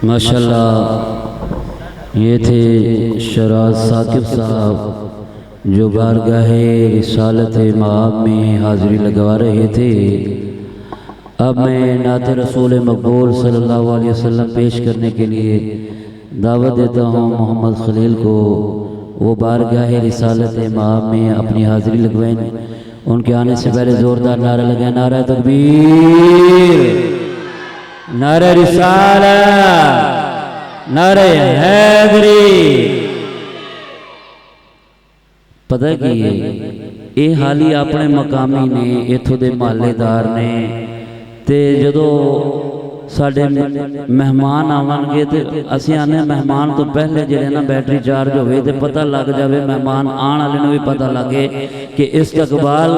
माशाल्लाह ये थे शराज साकिब साहब जो बारगाह रिसालत माब में हाज़िरी लगवा रहे थे। अब मैं नात रसूल मकबूल सल्लल्लाहु अलैहि वसल्लम पेश करने के लिए दावत देता हूँ मोहम्मद खलील को। वो बारगाह रिसालत माब में अपनी हाज़िरी लगवाएं। उनके आने से पहले ज़ोरदार नारा लगाए, नारा तकबीर, नारा रिसालत, नारे हैदरी। पता की ये हाली अपने मकामी ने इथों के महल्लेदार ने ते जदों साडे मेहमान आवांगे तो असीं आने मेहमान तो पहले जिहड़े ना बैटरी चार्ज होवे ते पता लग जाए, मेहमान आने वाले नूं भी पता लगे कि इस्तकबाल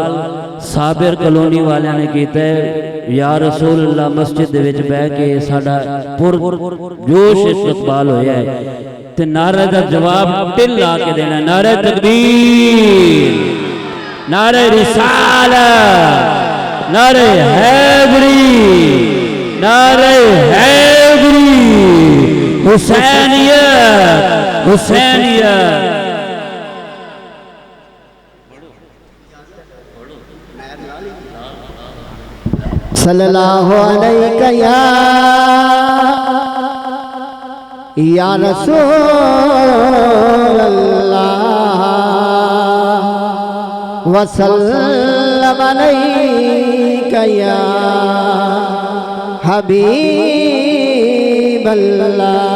साबिर कॉलोनी वालियां ने कीता है। या रसूल अल्लाह मस्जिद दे विच बैठ के साडा पुरजोश इस्तकबाल होया है ते नारे दा जवाब टिल ला के देना, नारे तकबीर, नारे रिसालत, नारे हैदरी, नारे हैदरी, हुसैनियत, हुसैनियत। सल्लल्लाहु अलैका या रसूल अल्लाह वसल्लम अलैका या हबीब अल्लाह।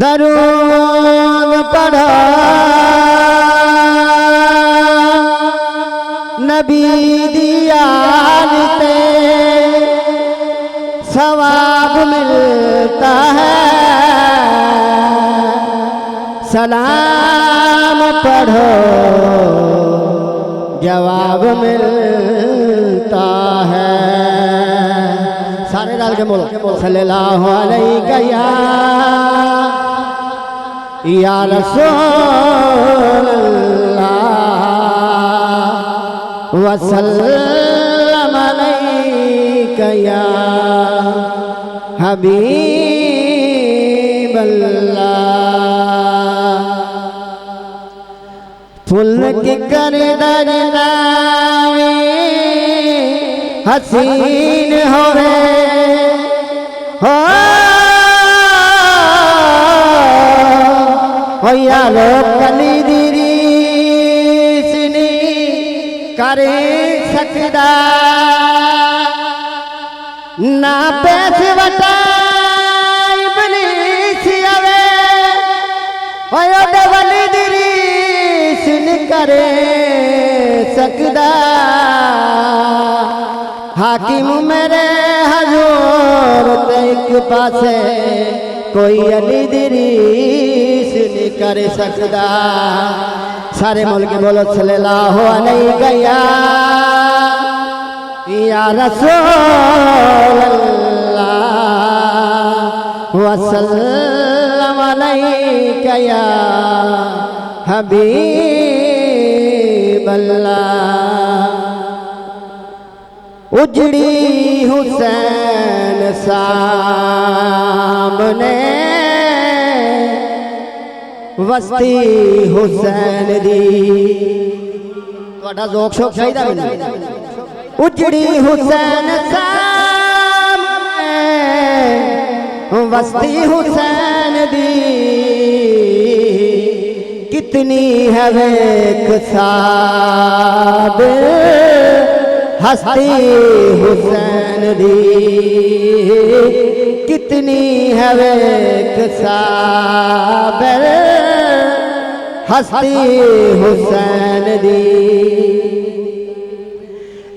दरूद पढ़ा नबी दियान पे सवाब मिलता है, सलाम पढ़ो जवाब मिलता है। सारे डाल के बोलो सल्लल्लाहु अलैका या रसूल अल्लाह वसल्लम अलैका या हबीब अल्लाह। फुल की करदर नावे हसीन होवे हो यारो कली दिरी सिनी करे सकदा ना पैसे वटा इब्लीस आवे ओयो डबली दिरी सिन करे सकदा। हाकिम मेरे हजूर ते एक पासे कोई अली दरीस नहीं कर सकदा। सारे मुल्क बोलो सल्लल्लाहु अलैहि या रसूल अल्लाह वसल्लम अलैका या हबीब अल्लाह। उजड़ी हुसैन सामने वस्ती हुसैन दी जोक शोक चाहिए मैंने। उजड़ी हुसैन सामने वस्ती हुसैन दी कितनी है वेख साबिर हस्ती हुसैन दी कितनी है वेख साबिर हस्ती हुसैन दी।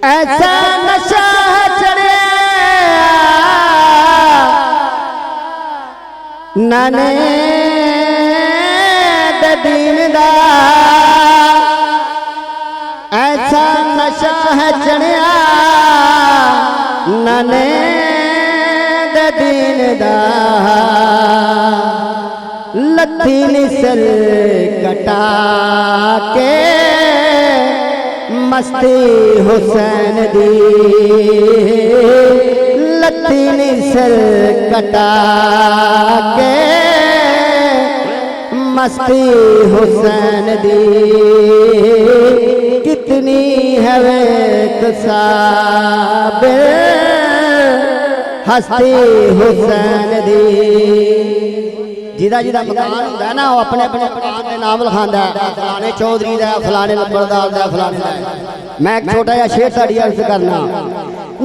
ऐसा नशा चढ़े नाने दीन दा, ऐसा नशा है चढ़िया नाने दीन दा। लत्थी निसल कटा के मस्ती हुसैन दी लत्ती निसर कटा के मस्ती हुसैन दी कितनी है साबिर हस्ती हुसैन दी। जिदा जिदा मकान होंदा है ना वो अपने अपने मकान के नाम लिखांदा है, फलाने चौधरी दा, फलाने लंबड़दार दा, फलाने दा। मैं एक छोटा जिहा शेर साड़ी अर्ज करना,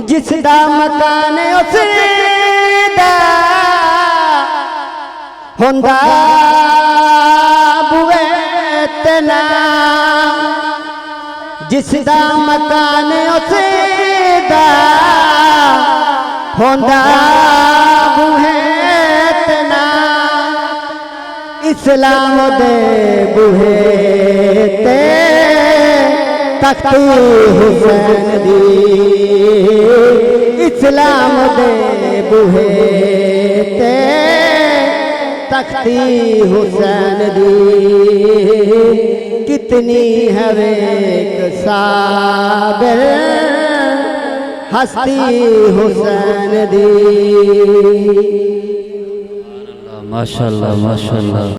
जिसदा मकान उसदा हुंदा बुए ते नाम, जिसदा मकान उसदा हुंदा बुए ते नाम, इस्लाम दे बुहे ते तख्ती हुसैन दी, इस्लाम दे बुहे ते तख्ती हुसैन दी कितनी है साबिर हस्ती हुसैन दी। माशाअल्लाह माशाअल्लाह।